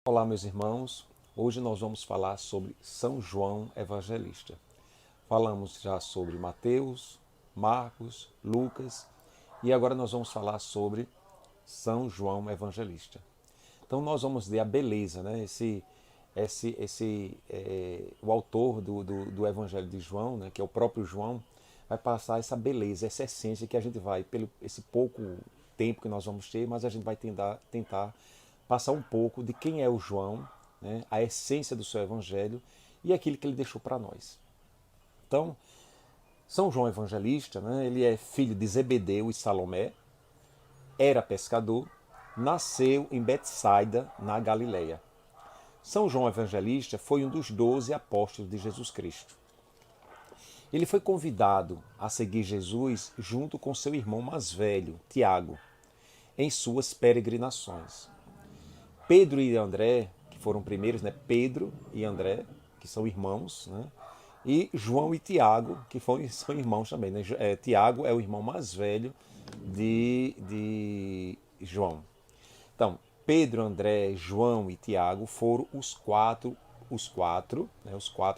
Olá, meus irmãos. Hoje nós vamos falar sobre São João Evangelista. Falamos já sobre Mateus, Marcos, Lucas e agora nós vamos falar sobre São João Evangelista. Então nós vamos ver a beleza, né? O autor do Evangelho de João, né? Que é o próprio João, vai passar essa beleza, essa essência que a gente vai, pelo esse pouco tempo que nós vamos ter, mas a gente vai tentar passar um pouco de quem é o João, né? A essência do seu Evangelho e aquilo que ele deixou para nós. Então, São João Evangelista, né? Ele é filho de Zebedeu e Salomé, era pescador, nasceu em Betsaida, na Galileia. São João Evangelista foi um dos 12 apóstolos de Jesus Cristo. Ele foi convidado a seguir Jesus junto com seu irmão mais velho, Tiago, em suas peregrinações. Pedro e André, que foram primeiros, né? Pedro e André, que são irmãos, né? E João e Tiago, que são irmãos também, né? Tiago é o irmão mais velho de João. Então, Pedro, André, João e Tiago foram os quatro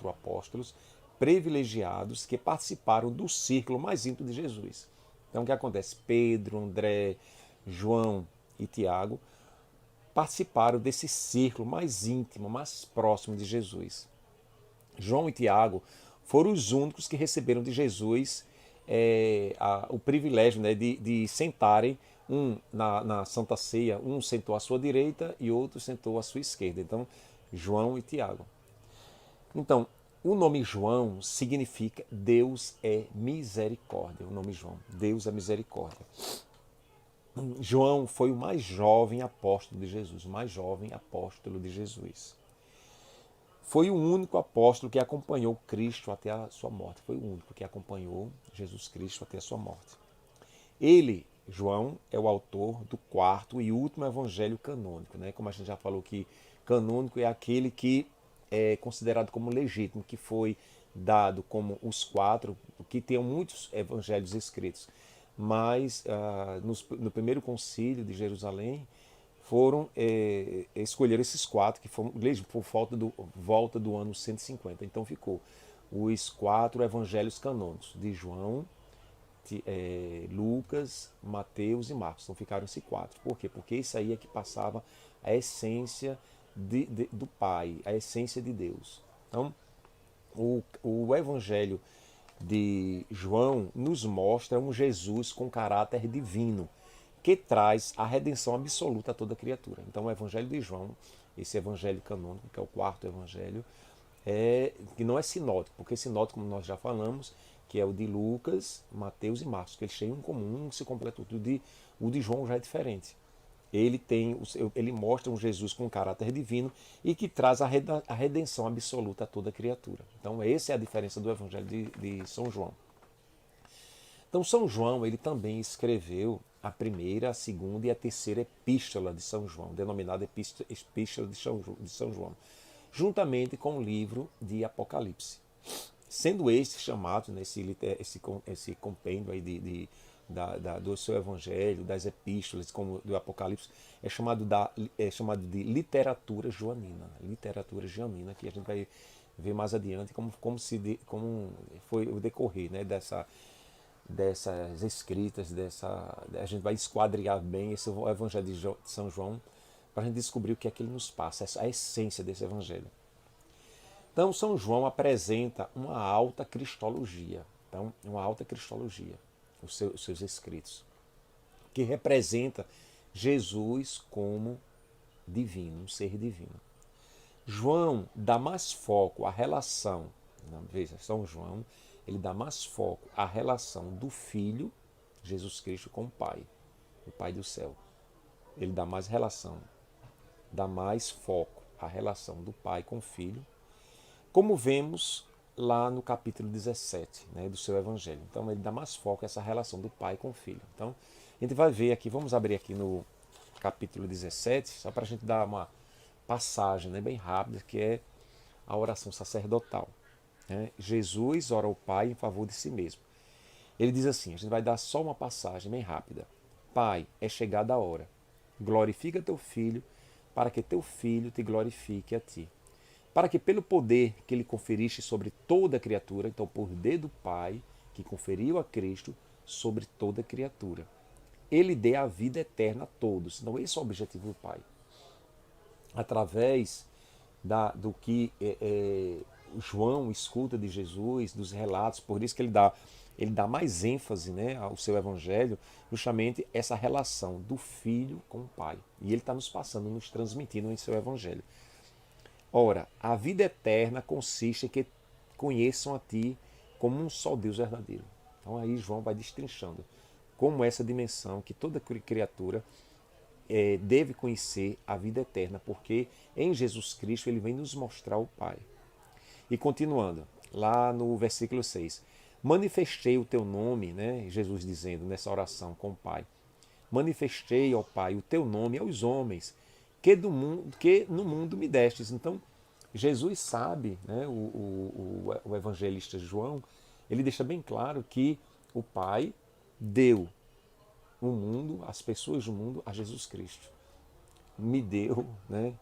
apóstolos privilegiados que participaram do círculo mais íntimo de Jesus. Então, o que acontece? Pedro, André, João e Tiago participaram desse círculo mais íntimo, mais próximo de Jesus. João e Tiago foram os únicos que receberam de Jesus o privilégio, né, de sentarem na Santa Ceia, um sentou à sua direita e outro sentou à sua esquerda. Então, João e Tiago. Então, o nome João significa Deus é misericórdia. O nome João, Deus é misericórdia. João foi o mais jovem apóstolo de Jesus, o mais jovem apóstolo de Jesus. Foi o único apóstolo que acompanhou Cristo até a sua morte. Foi o único que acompanhou Jesus Cristo até a sua morte. Ele, João, é o autor do quarto e último evangelho canônico, né? Como a gente já falou que canônico é aquele que é considerado como legítimo, que foi dado como os quatro, que tem muitos evangelhos escritos. Mas no primeiro concílio de Jerusalém foram escolher esses quatro, que foram por volta do ano 150. Então ficou os quatro evangelhos canônicos de João, Lucas, Mateus e Marcos. Então ficaram esses quatro. Por quê? Porque isso aí é que passava a essência do Pai, a essência de Deus. Então, o Evangelho de João nos mostra um Jesus com caráter divino, que traz a redenção absoluta a toda criatura. Então, o Evangelho de João, esse Evangelho canônico, que é o quarto Evangelho, que não é sinótico, porque sinótico, como nós já falamos, que é o de Lucas, Mateus e Marcos, que eles têm um comum, se completam tudo. O de João já é diferente. Ele mostra um Jesus com caráter divino e que traz a redenção absoluta a toda criatura. Então, essa é a diferença do Evangelho de São João. Então, São João ele também escreveu a primeira, a segunda e a terceira epístola de São João, denominada Epístola de São João, juntamente com o livro de Apocalipse. Sendo este chamado, né, esse compêndio aí do seu evangelho, das epístolas, como do Apocalipse, é chamado de literatura joanina. Literatura joanina, que a gente vai ver mais adiante como foi o decorrer, né, dessas escritas, a gente vai esquadriar bem esse evangelho de São João para a gente descobrir o que é que ele nos passa, a essência desse evangelho. Então, São João apresenta uma alta cristologia. Então, uma alta cristologia, os seus escritos, que representa Jesus como divino, um ser divino. João dá mais foco à relação, veja, São João, ele dá mais foco à relação do Filho, Jesus Cristo, com o Pai do céu. Ele dá mais relação, dá mais foco à relação do Pai com o Filho, como vemos lá no capítulo 17, né, do seu Evangelho. Então ele dá mais foco a essa relação do pai com o filho. Então a gente vai ver aqui, vamos abrir aqui no capítulo 17, só para a gente dar uma passagem, né, bem rápida, que é a oração sacerdotal. Né? Jesus ora ao Pai em favor de si mesmo. Ele diz assim, a gente vai dar só uma passagem bem rápida. Pai, é chegada a hora. Glorifica teu Filho, para que teu Filho te glorifique a ti. Para que pelo poder que lhe conferiste sobre toda criatura, então por poder do Pai, que conferiu a Cristo sobre toda criatura, ele dê a vida eterna a todos. Então esse é o objetivo do Pai. Através do que João escuta de Jesus, dos relatos, por isso que ele dá mais ênfase, né, ao seu evangelho, justamente essa relação do Filho com o Pai. E ele está nos passando, nos transmitindo em seu evangelho. Ora, a vida eterna consiste em que conheçam a ti como um só Deus verdadeiro. Então aí João vai destrinchando como essa dimensão que toda criatura deve conhecer a vida eterna, porque em Jesus Cristo ele vem nos mostrar o Pai. E continuando, lá no versículo 6, manifestei o teu nome, né, Jesus dizendo nessa oração com o Pai, manifestei, ó Pai, o teu nome aos homens, que no mundo me destes. Então, Jesus sabe, né, o evangelista João, ele deixa bem claro que o Pai deu o mundo, as pessoas do mundo, a Jesus Cristo. Me deu, né?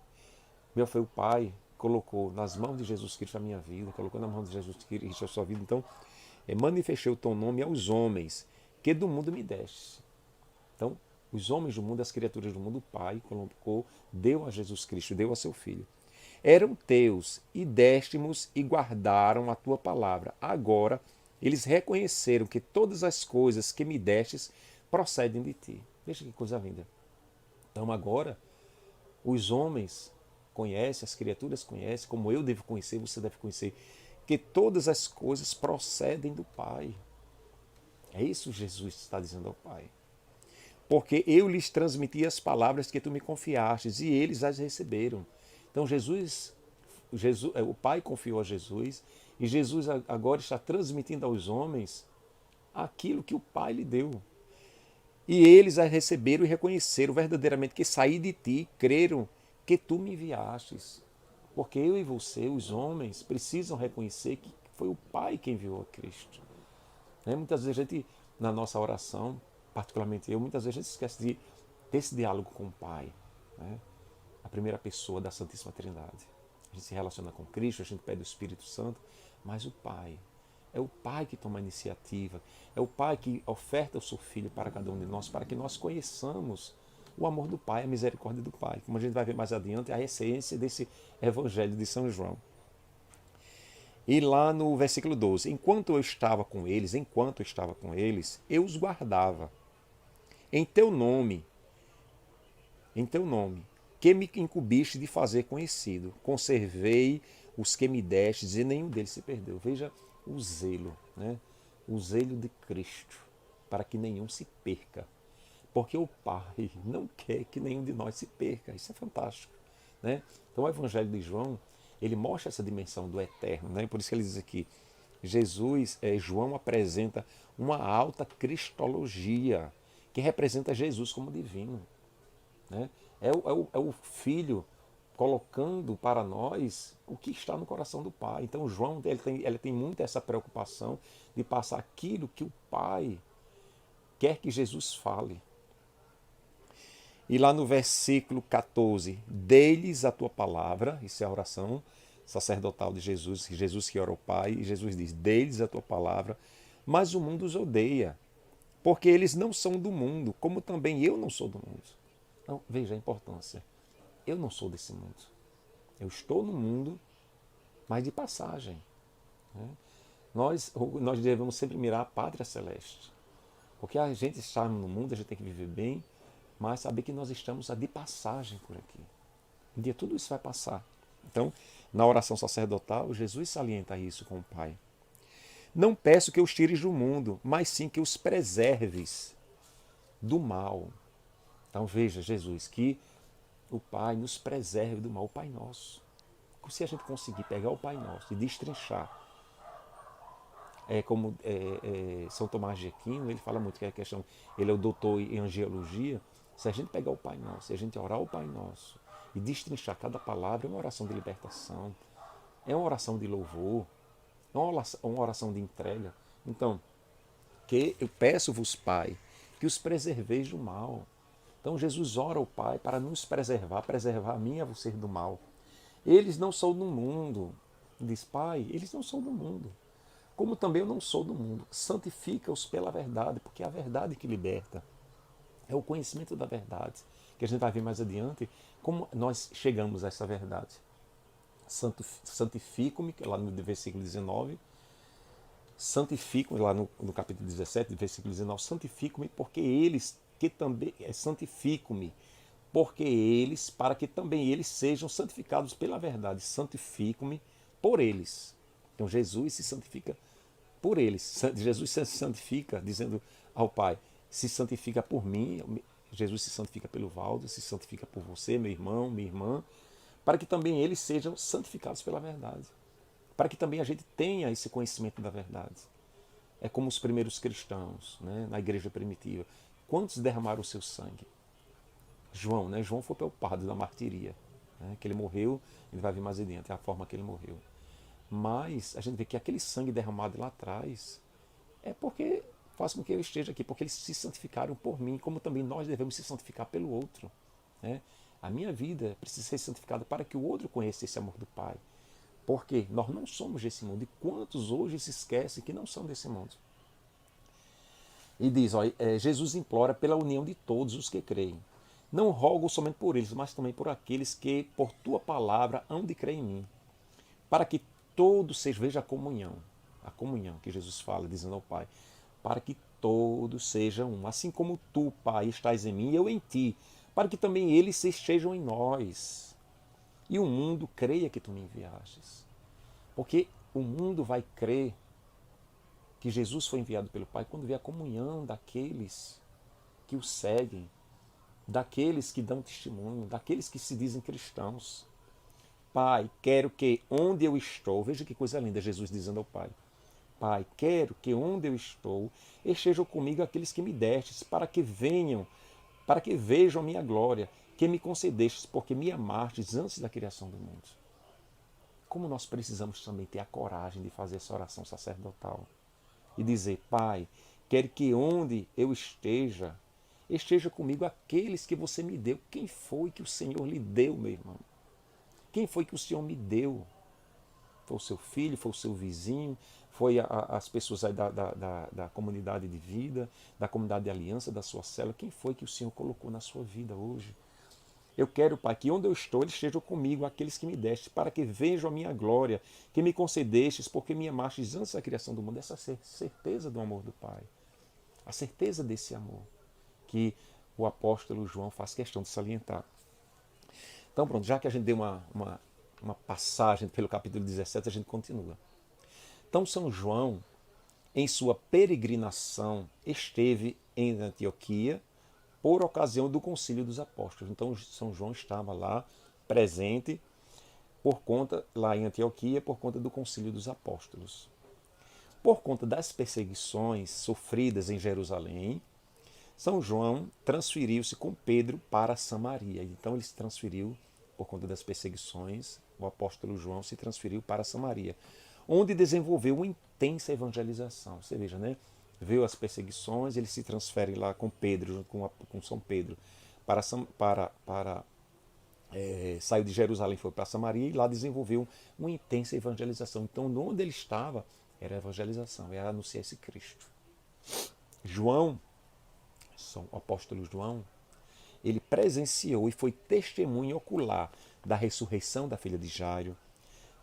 Meu foi o Pai, colocou nas mãos de Jesus Cristo a minha vida, colocou nas mãos de Jesus Cristo a sua vida. Então, manifestei o teu nome aos homens, que do mundo me deste. Então, os homens do mundo, as criaturas do mundo, o Pai colocou, deu a Jesus Cristo, deu a seu Filho. Eram teus, e deste-mos e guardaram a tua palavra. Agora, eles reconheceram que todas as coisas que me destes procedem de ti. Veja que coisa linda. Então, agora, os homens conhecem, as criaturas conhecem, como eu devo conhecer, você deve conhecer, que todas as coisas procedem do Pai. É isso que Jesus está dizendo ao Pai. Porque eu lhes transmiti as palavras que tu me confiastes, e eles as receberam. Então o Pai confiou a Jesus, e Jesus agora está transmitindo aos homens aquilo que o Pai lhe deu. E eles as receberam e reconheceram verdadeiramente que saí de ti, creram que tu me enviastes. Porque eu e você, os homens, precisam reconhecer que foi o Pai quem enviou a Cristo. Muitas vezes a gente, na nossa oração, particularmente eu, muitas vezes a gente esquece desse diálogo com o Pai. Né? A primeira pessoa da Santíssima Trindade. A gente se relaciona com Cristo, a gente pede o Espírito Santo, mas o Pai. É o Pai que toma a iniciativa, é o Pai que oferta o seu Filho para cada um de nós, para que nós conheçamos o amor do Pai, a misericórdia do Pai. Como a gente vai ver mais adiante, a essência desse Evangelho de São João. E lá no versículo 12, enquanto eu estava com eles, eu os guardava. Em teu nome, que me incumbiste de fazer conhecido, conservei os que me destes e nenhum deles se perdeu. Veja o zelo, né? O zelo de Cristo, para que nenhum se perca. Porque o Pai não quer que nenhum de nós se perca. Isso é fantástico. Né? Então o Evangelho de João, ele mostra essa dimensão do eterno. Né? Por isso que ele diz aqui, João apresenta uma alta cristologia, que representa Jesus como divino. Né? É o Filho colocando para nós o que está no coração do Pai. Então João ele tem muito essa preocupação de passar aquilo que o Pai quer que Jesus fale. E lá no versículo 14, dê-lhes a tua palavra, isso é a oração sacerdotal de Jesus, Jesus que ora ao Pai, e Jesus diz, dê-lhes a tua palavra, mas o mundo os odeia, porque eles não são do mundo, como também eu não sou do mundo. Então, veja a importância. Eu não sou desse mundo. Eu estou no mundo, mas de passagem. Né? Nós devemos sempre mirar a pátria celeste. Porque a gente está no mundo, a gente tem que viver bem, mas saber que nós estamos de passagem por aqui. Um dia tudo isso vai passar. Então, na oração sacerdotal, Jesus salienta isso com o Pai. Não peço que os tires do mundo, mas sim que os preserves do mal. Então veja, Jesus, que o Pai nos preserve do mal, o Pai Nosso. Se a gente conseguir pegar o Pai Nosso e destrinchar, como São Tomás de Aquino, ele fala muito que é a questão, ele é o doutor em angiologia. Se a gente pegar o Pai Nosso, se a gente orar o Pai Nosso e destrinchar cada palavra, é uma oração de libertação, é uma oração de louvor, é uma oração de entrega. Então, que eu peço-vos, Pai, que os preserveis do mal. Então Jesus ora ao Pai para nos preservar, preservar a mim e a você do mal. Eles não são do mundo, diz Pai, eles não são do mundo. Como também eu não sou do mundo. Santifica-os pela verdade, porque é a verdade que liberta. É o conhecimento da verdade, que a gente vai ver mais adiante, como nós chegamos a essa verdade. Santifico-me, lá no versículo 19, santifico-me, lá no capítulo 17, versículo 19, santifico-me porque eles, que também, santifico-me, porque eles, para que também eles sejam santificados pela verdade. Santifico-me por eles. Então Jesus se santifica por eles. Jesus se santifica, dizendo ao Pai, se santifica por mim, Jesus se santifica pelo Valdo, se santifica por você, meu irmão, minha irmã, para que também eles sejam santificados pela verdade. Para que também a gente tenha esse conhecimento da verdade. É como os primeiros cristãos, né, na igreja primitiva. Quantos derramaram o seu sangue? João, né? João foi preocupado da martiria, né, que ele morreu, ele vai ver mais adiante, é a forma que ele morreu. Mas a gente vê que aquele sangue derramado lá atrás é porque faz com que eu esteja aqui, porque eles se santificaram por mim, como também nós devemos se santificar pelo outro. Né? A minha vida precisa ser santificada para que o outro conheça esse amor do Pai. Porque nós não somos desse mundo. E quantos hoje se esquecem que não são desse mundo? E diz, ó, Jesus implora pela união de todos os que creem. Não rogo somente por eles, mas também por aqueles que, por tua palavra, hão de crer em mim. Para que todos sejam, veja a comunhão que Jesus fala, dizendo ao Pai, para que todos sejam um, assim como tu, Pai, estás em mim e eu em ti, para que também eles estejam em nós. E o mundo creia que tu me enviastes. Porque o mundo vai crer que Jesus foi enviado pelo Pai quando vê a comunhão daqueles que o seguem, daqueles que dão testemunho, daqueles que se dizem cristãos. Pai, quero que onde eu estou, veja que coisa linda Jesus dizendo ao Pai, Pai, quero que onde eu estou estejam comigo aqueles que me destes, para que venham, para que vejam a minha glória, que me concedestes, porque me amastes antes da criação do mundo. Como nós precisamos também ter a coragem de fazer essa oração sacerdotal e dizer, Pai, quero que onde eu esteja comigo aqueles que você me deu. Quem foi que o Senhor lhe deu, meu irmão? Quem foi que o Senhor me deu? Foi o seu filho, foi o seu vizinho, foi as pessoas aí da comunidade de vida, da comunidade de aliança, da sua célula. Quem foi que o Senhor colocou na sua vida hoje? Eu quero, Pai, que onde eu estou, eles estejam comigo, aqueles que me deste, para que vejam a minha glória, que me concedestes, porque me amastes antes da criação do mundo. Essa certeza do amor do Pai. A certeza desse amor, que o apóstolo João faz questão de salientar. Então, pronto, já que a gente deu uma passagem pelo capítulo 17, a gente continua. Então, São João, em sua peregrinação, esteve em Antioquia por ocasião do Concílio dos Apóstolos. Então, São João estava lá presente lá em Antioquia, por conta do Concílio dos Apóstolos. Por conta das perseguições sofridas em Jerusalém, São João transferiu-se com Pedro para Samaria. Então ele se transferiu, por conta das perseguições, o apóstolo João se transferiu para Samaria, onde desenvolveu uma intensa evangelização. Você veja, né? Veio as perseguições, ele se transfere lá com Pedro, com São Pedro, saiu de Jerusalém, foi para Samaria e lá desenvolveu uma intensa evangelização. Então, onde ele estava, era evangelização, era anunciar esse Cristo. João, o apóstolo João, ele presenciou e foi testemunho ocular da ressurreição da filha de Jairo,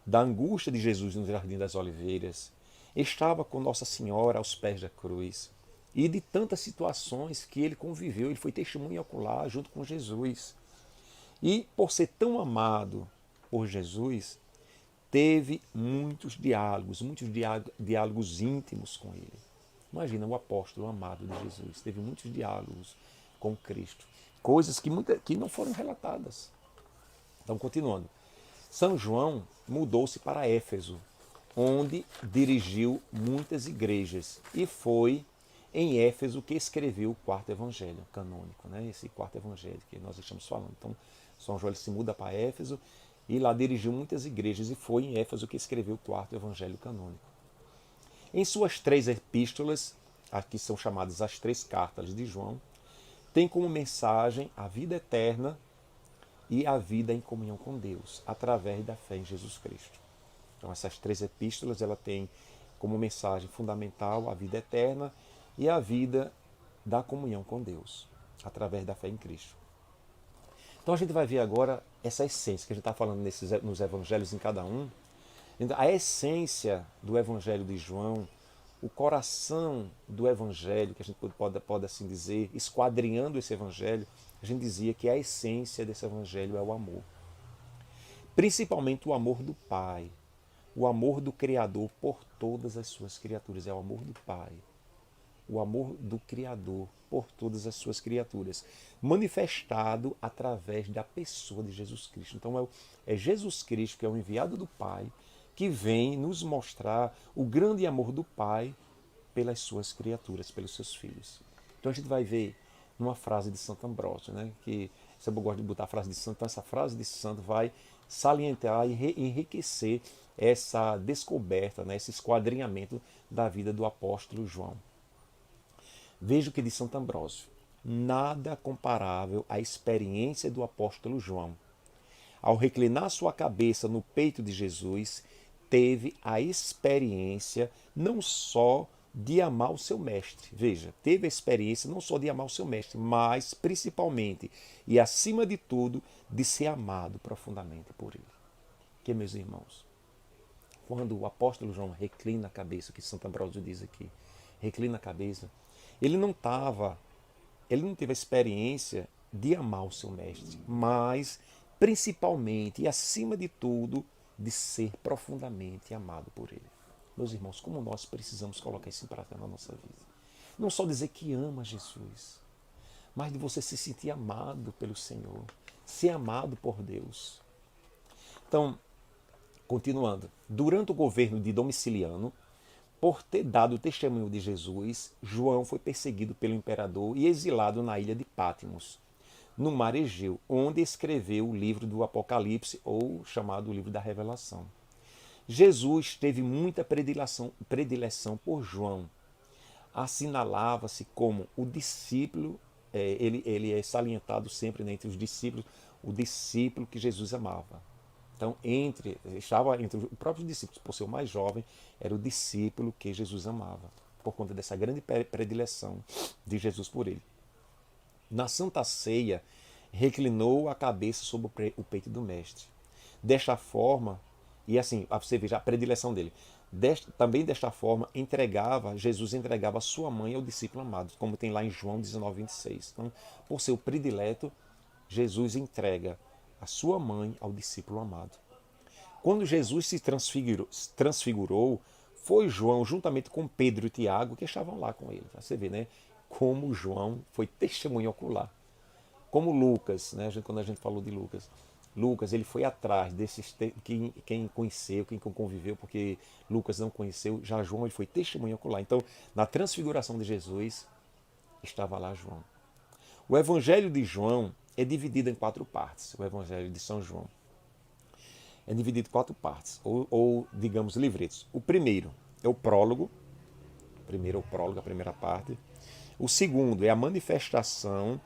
da angústia de Jesus no Jardim das Oliveiras, estava com Nossa Senhora aos pés da cruz e de tantas situações que ele conviveu, ele foi testemunho ocular junto com Jesus. E por ser tão amado por Jesus, teve muitos diálogos íntimos com ele. Imagina o apóstolo amado de Jesus, teve muitos diálogos com Cristo, coisas que não foram relatadas. Então, continuando. São João mudou-se para Éfeso, onde dirigiu muitas igrejas, e foi em Éfeso que escreveu o quarto evangelho canônico, né? Esse quarto evangelho que nós estamos falando. Então, São João se muda para Éfeso e lá dirigiu muitas igrejas, e foi em Éfeso que escreveu o quarto evangelho canônico. Em suas 3 epístolas, aqui são chamadas as 3 cartas de João, tem como mensagem a vida eterna e a vida em comunhão com Deus, através da fé em Jesus Cristo. Então essas 3 epístolas, ela tem como mensagem fundamental a vida eterna e a vida da comunhão com Deus, através da fé em Cristo. Então a gente vai ver agora essa essência que a gente está falando nos evangelhos em cada um. A essência do evangelho de João, o coração do evangelho, que a gente pode assim dizer, esquadrinhando esse evangelho, a gente dizia que a essência desse evangelho é o amor. Principalmente o amor do Pai, o amor do Criador por todas as suas criaturas. É o amor do Pai, o amor do Criador por todas as suas criaturas, manifestado através da pessoa de Jesus Cristo. Então é Jesus Cristo, que é o enviado do Pai, que vem nos mostrar o grande amor do Pai pelas suas criaturas, pelos seus filhos. Então a gente vai ver numa frase de Santo Ambrósio, né, que se eu gosto de botar a frase de santo, então essa frase de santo vai salientar e enriquecer essa descoberta, né, esse esquadrinhamento da vida do apóstolo João. Veja o que diz Santo Ambrósio: nada comparável à experiência do apóstolo João. Ao reclinar sua cabeça no peito de Jesus, teve a experiência não só de amar o seu mestre. Veja, teve a experiência não só de amar o seu mestre, mas principalmente e acima de tudo, de ser amado profundamente por ele. Que, meus irmãos, quando o apóstolo João reclina a cabeça, o que Santo Ambrósio diz aqui, reclina a cabeça, ele não teve a experiência de amar o seu mestre, mas principalmente e acima de tudo, de ser profundamente amado por ele. Meus irmãos, como nós precisamos colocar isso em prática na nossa vida. Não só dizer que ama Jesus, mas de você se sentir amado pelo Senhor, ser amado por Deus. Então, continuando, durante o governo de Domiciliano, por ter dado o testemunho de Jesus, João foi perseguido pelo imperador e exilado na ilha de Patmos, no mar Egeu, onde escreveu o livro do Apocalipse, ou chamado o livro da Revelação. Jesus teve muita predileção por João. Assinalava-se como o discípulo, ele é salientado sempre, né, entre os discípulos, o discípulo que Jesus amava. Então, estava entre os próprios discípulos, por ser o mais jovem, era o discípulo que Jesus amava, por conta dessa grande predileção de Jesus por ele. Na Santa Ceia, reclinou a cabeça sobre o peito do Mestre. Desta forma, e assim, você veja a predileção dele, também desta forma, Jesus entregava a sua mãe ao discípulo amado, como tem lá em João 19:26. Então, por ser o predileto, Jesus entrega a sua mãe ao discípulo amado. Quando Jesus se transfigurou, foi João, juntamente com Pedro e Tiago, que estavam lá com ele. Você vê, né? Como João foi testemunha ocular. Como Lucas, né? Quando a gente falou de Lucas, ele foi atrás desses quem conheceu, quem conviveu, porque Lucas não conheceu, já João ele foi testemunha ocular. Então, na transfiguração de Jesus, estava lá João. O Evangelho de João é dividido em 4 partes, o Evangelho de São João. É dividido em 4 partes, ou digamos, livretos. O primeiro é o prólogo, a primeira parte. O segundo é a manifestação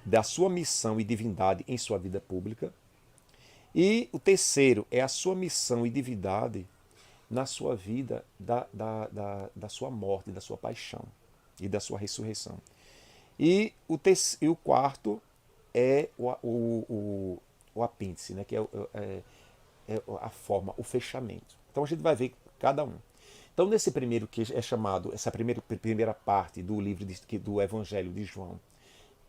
da sua missão e divindade em sua vida pública. E o terceiro é a sua missão e divindade na sua vida da sua morte, da sua paixão e da sua ressurreição. E o quarto é o apêndice, né, que é a forma, o fechamento. Então a gente vai ver cada um. Então nesse primeiro que é chamado, essa primeira parte do livro do Evangelho de João,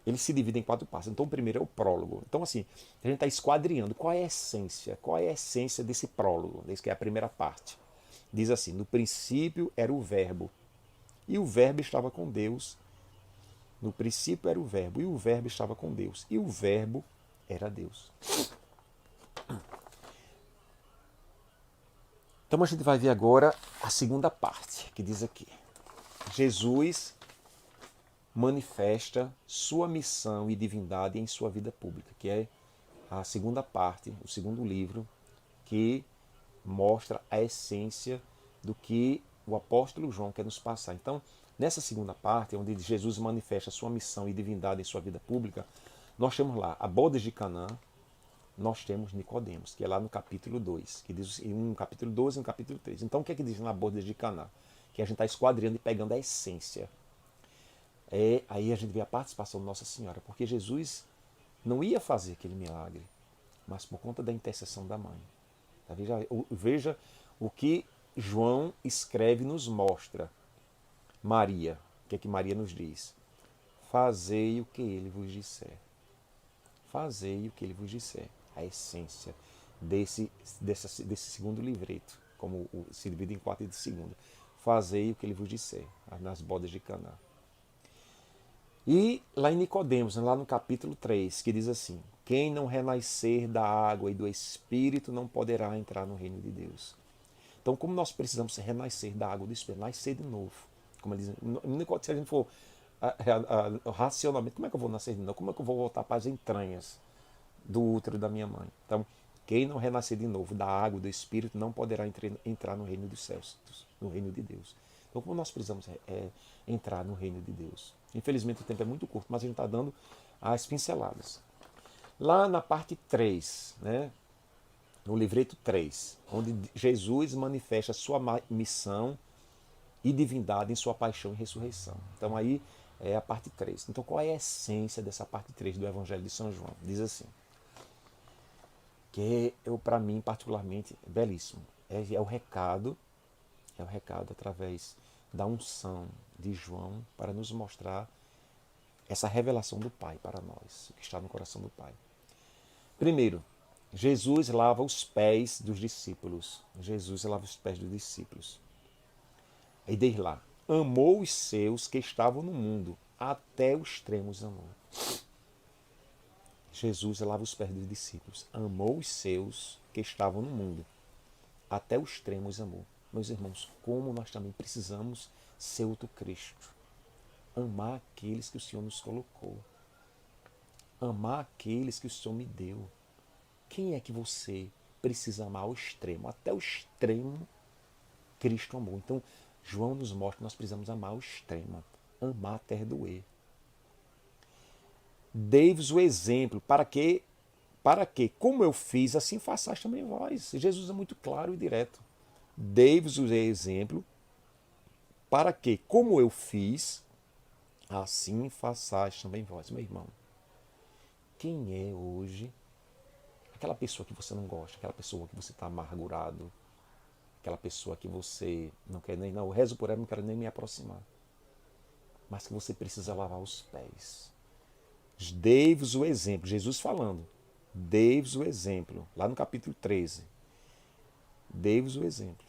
ele se divide em 4 partes. Então o primeiro é o prólogo. Então assim, a gente está esquadrinhando qual é a essência desse prólogo, desse que é a primeira parte. Diz assim: no princípio era o Verbo, e o Verbo estava com Deus. No princípio era o Verbo, e o Verbo estava com Deus, e o Verbo era Deus. Então a gente vai ver agora a segunda parte, que diz aqui: Jesus manifesta sua missão e divindade em sua vida pública, que é a segunda parte, o segundo livro, que mostra a essência do que o apóstolo João quer nos passar. Então, Nessa segunda parte, onde Jesus manifesta a sua missão e divindade em sua vida pública, nós temos lá a bodas de Canaã, nós temos Nicodemos, que é lá no capítulo 2, que diz no capítulo 12 e no capítulo 3. Então o que é que diz na bodas de Canaã? Que a gente está esquadrinhando e pegando a essência. Aí a gente vê a participação de Nossa Senhora, porque Jesus não ia fazer aquele milagre, mas por conta da intercessão da mãe. Tá? Veja o que João escreve e nos mostra. Maria, o que é que Maria nos diz? Fazei o que ele vos disser. Fazei o que ele vos disser. A essência desse segundo livreto, como se divide em 4 e de segunda. Fazei o que ele vos disser, nas bodas de Caná. E lá em Nicodemos, lá no capítulo 3, que diz assim: quem não renascer da água e do Espírito não poderá entrar no reino de Deus. Então, como nós precisamos renascer da água e do Espírito, nascer de novo. Como ele diz, se a gente for racionalmente, como é que eu vou nascer de novo? Como é que eu vou voltar para as entranhas do útero da minha mãe? Então, quem não renascer de novo da água e do Espírito não poderá entrar no reino dos céus, no reino de Deus. Então, como nós precisamos entrar no reino de Deus? Infelizmente o tempo é muito curto, mas a gente está dando as pinceladas. Lá na parte 3, né, no livreto 3, onde Jesus manifesta a sua missão e divindade em sua paixão e ressurreição. Então aí é a parte 3. Então qual é a essência dessa parte 3 do Evangelho de São João? Diz assim, que para mim particularmente é belíssimo. É o recado através da unção de João para nos mostrar essa revelação do Pai para nós, o que está no coração do Pai. Primeiro, Jesus lava os pés dos discípulos. Jesus lava os pés dos discípulos. E diz lá, amou os seus que estavam no mundo, até o extremo os amou. Jesus lava os pés dos discípulos, amou os seus que estavam no mundo, até o extremo os amou. Meus irmãos, como nós também precisamos ser outro Cristo. Amar aqueles que o Senhor nos colocou. Amar aqueles que o Senhor me deu. Quem é que você precisa amar ao extremo? Até o extremo, Cristo amou. Então, João nos mostra que nós precisamos amar ao extremo. Amar até doer. Dei-vos o exemplo para que, como eu fiz, assim façais também vós. Jesus é muito claro e direto. Dei-vos o exemplo para que, como eu fiz, assim façais também vós. Meu irmão, quem é hoje aquela pessoa que você não gosta, aquela pessoa que você está amargurado, aquela pessoa que você não quer nem, não, eu rezo por ela, não quero nem me aproximar, mas que você precisa lavar os pés. Dei-vos o exemplo, Jesus falando, dei-vos o exemplo, lá no capítulo 13, dei-vos o exemplo,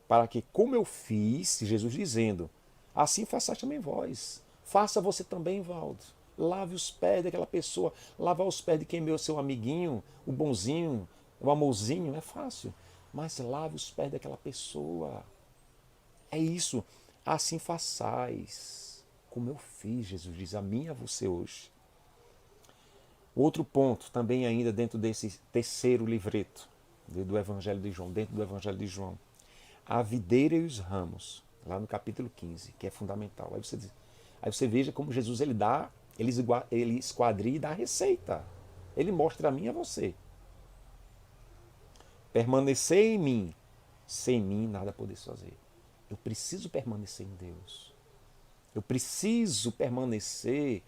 para que, como eu fiz, Jesus dizendo, assim façais também vós. Faça você também, Valdo. Lave os pés daquela pessoa. Lavar os pés de quem é o seu amiguinho, o bonzinho, o amorzinho, é fácil. Mas lave os pés daquela pessoa. É isso. Assim façais. Como eu fiz, Jesus diz a mim e a você hoje. Outro ponto, também ainda dentro desse terceiro livreto do Evangelho de João, dentro do Evangelho de João. A videira e os ramos, lá no capítulo 15, que é fundamental. Aí você veja como Jesus ele esquadria e dá a receita. Ele mostra a mim e a você. Permanecer em mim, sem mim nada podeis fazer. Eu preciso permanecer em Deus. Eu preciso permanecer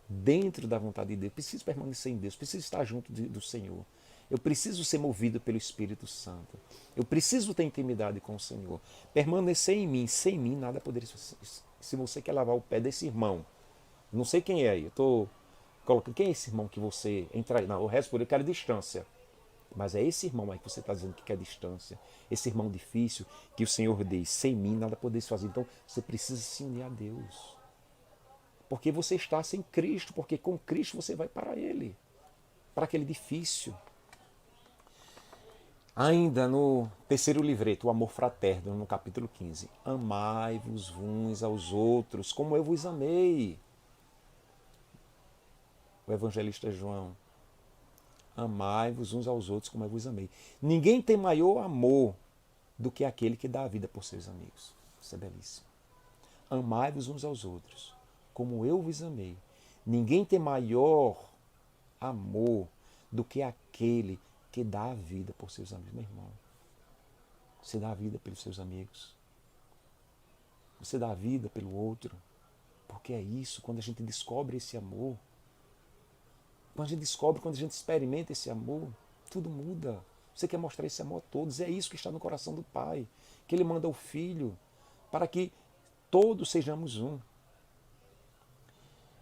dentro da vontade de Deus. Eu preciso permanecer em Deus. Eu preciso estar junto do Senhor. Eu preciso ser movido pelo Espírito Santo. Eu preciso ter intimidade com o Senhor. Permanecer em mim, sem mim nada poderia fazer. Se você quer lavar o pé desse irmão, não sei quem é aí, eu estou colocando, quem é esse irmão que você entra aí? Não, o resto por eu quero distância. Mas é esse irmão aí que você está dizendo que quer distância. Esse irmão difícil que o Senhor diz, sem mim nada podeis fazer. Então você precisa se unir a Deus. Porque você está sem Cristo, porque com Cristo você vai para Ele. Para aquele difícil. Ainda no terceiro livreto, o amor fraterno, no capítulo 15. Amai-vos uns aos outros, como eu vos amei. O evangelista João. Amai-vos uns aos outros, como eu vos amei. Ninguém tem maior amor do que aquele que dá a vida por seus amigos. Isso é belíssimo. amai-vos uns aos outros, como eu vos amei. Ninguém tem maior amor do que aquele que dá a vida por seus amigos. Meu irmão, você dá a vida pelos seus amigos. Você dá a vida pelo outro. Porque é isso, quando a gente descobre esse amor, quando a gente descobre, quando a gente experimenta esse amor, tudo muda. Você quer mostrar esse amor a todos. É isso que está no coração do Pai. Que Ele manda o Filho para que todos sejamos um.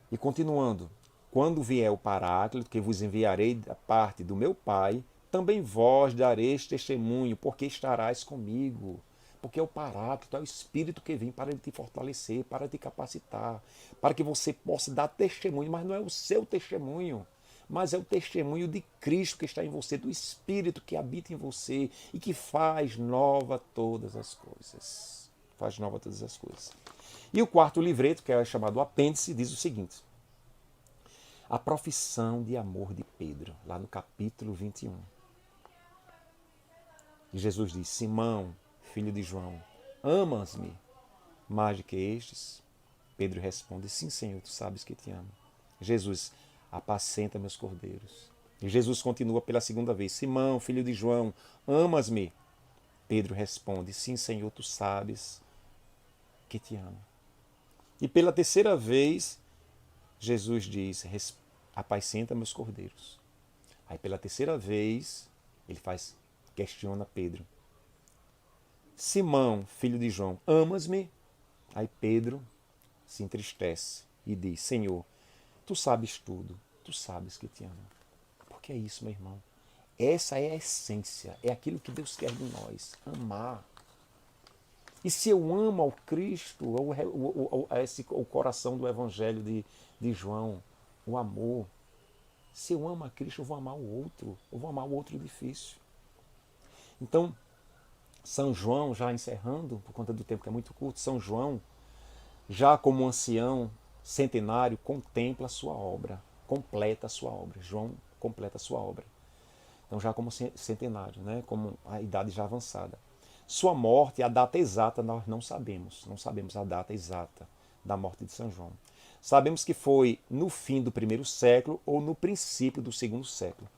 E continuando, quando vier o Paráclito, que vos enviarei da parte do meu Pai, também vós dareis testemunho, porque estarás comigo. Porque é o Paráclito, é o Espírito que vem para te fortalecer, para te capacitar, para que você possa dar testemunho, mas não é o seu testemunho, mas é o testemunho de Cristo que está em você, do Espírito que habita em você e que faz nova todas as coisas. Faz nova todas as coisas. E o quarto livreto, que é chamado Apêndice, diz o seguinte: a profissão de amor de Pedro, lá no capítulo 21. E Jesus diz: Simão, filho de João, amas-me mais do que estes? Pedro responde: sim, Senhor, tu sabes que te amo. Jesus: apacenta meus cordeiros. E Jesus continua pela segunda vez: Simão, filho de João, amas-me? Pedro responde: sim, Senhor, tu sabes que te amo. E pela terceira vez, Jesus diz: apacenta meus cordeiros. Aí pela terceira vez, ele questiona Pedro: Simão, filho de João, amas-me? Aí Pedro se entristece e diz: Senhor, tu sabes tudo, tu sabes que te amo. Porque é isso, meu irmão. Essa é a essência, é aquilo que Deus quer de nós, amar. E se eu amo ao Cristo, o coração do Evangelho de João, o amor, se eu amo a Cristo, eu vou amar o outro, eu vou amar o outro difícil. Então, São João, já encerrando, por conta do tempo que é muito curto, São João, já como ancião centenário, contempla a sua obra, completa a sua obra. João completa a sua obra. Então, já como centenário, né? Como a idade já avançada. Sua morte, a data exata, nós não sabemos. Não sabemos a data exata da morte de São João. Sabemos que foi no fim do primeiro século ou no princípio do segundo século.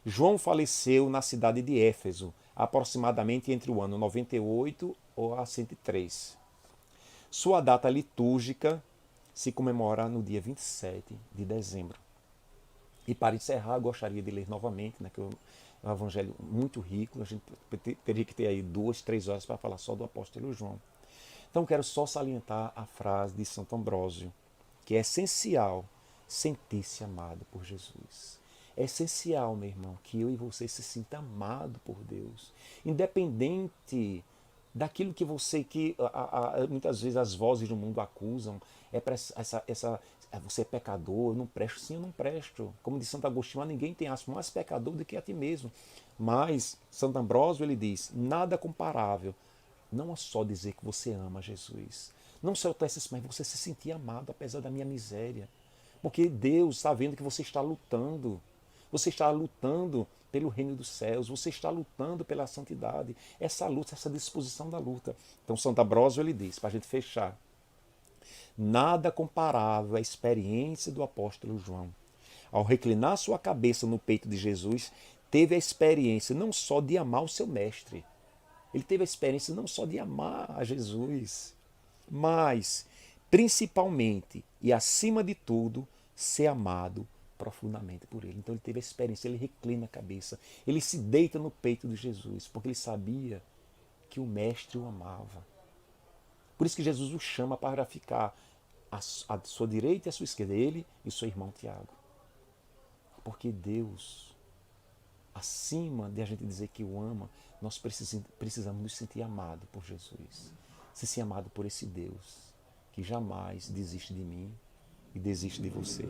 João faleceu na cidade de Éfeso, aproximadamente entre o ano 98 ou a 103. Sua data litúrgica se comemora no dia 27 de dezembro. E para encerrar, eu gostaria de ler novamente, né, que é um evangelho muito rico, a gente teria que ter aí 2, 3 horas para falar só do apóstolo João. Então quero só salientar a frase de Santo Ambrósio, que é essencial sentir-se amado por Jesus. É essencial, meu irmão, que eu e você se sinta amado por Deus. Independente daquilo que você, muitas vezes as vozes do mundo acusam, você é pecador, eu não presto. Sim, eu não presto. Como diz Santo Agostinho, ninguém tem mais pecador do que a ti mesmo. Mas Santo Ambrósio, ele diz, nada comparável. Não é só dizer que você ama Jesus. Não só mas você se sentir amado apesar da minha miséria. Porque Deus está vendo que você está lutando. Você está lutando pelo reino dos céus, você está lutando pela santidade. Essa luta, essa disposição da luta. Então, Santo Ambrósio, ele diz, para a gente fechar, nada comparável à experiência do apóstolo João. Ao reclinar sua cabeça no peito de Jesus, teve a experiência não só de amar o seu mestre, ele teve a experiência não só de amar a Jesus, mas, principalmente e acima de tudo, ser amado profundamente por ele. Então ele teve a experiência, ele reclina a cabeça, ele se deita no peito de Jesus, porque ele sabia que o mestre o amava. Por isso que Jesus o chama para ficar à sua direita e à sua esquerda, ele e seu irmão Tiago. Porque Deus, acima de a gente dizer que o ama, nós precisamos nos sentir amados por Jesus. Se sentir amado por esse Deus que jamais desiste de mim e desiste de você.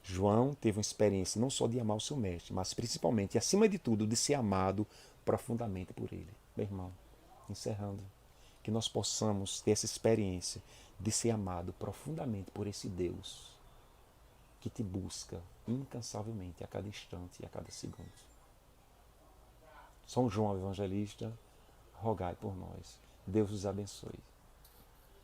João teve uma experiência não só de amar o seu mestre, mas principalmente, acima de tudo, de ser amado profundamente por ele. Meu irmão, encerrando, que nós possamos ter essa experiência de ser amado profundamente por esse Deus que te busca incansavelmente a cada instante e a cada segundo. São João Evangelista, rogai por nós. Deus os abençoe.